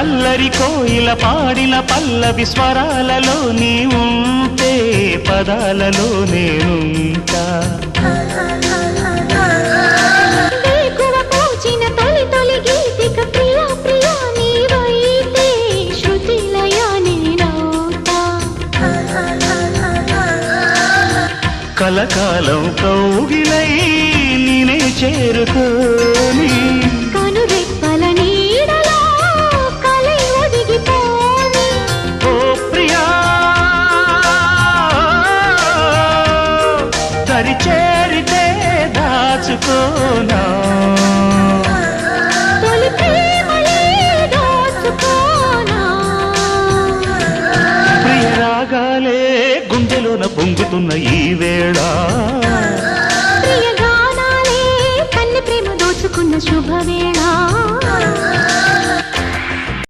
అల్లరి కోయిల పాడిన పల్లవి స్వరాలలో నీ ఉంటే పదాలలో నేనుంటా కలకాలం కౌగిలై నేనే చేరుకోని కనురెప్పల నీడలో కలై ఒదిగిపోని ఓ ప్రియా దరి చేరితే దాచుకోనా తొలి ప్రేమలే దోచుకోనా ప్రియ రాగాలే గుండెలోన పొంగుతున్న ఈ వేళ ప్రియ గానాలే కన్నె ప్రేమ దోచుకున్న శుభవేళ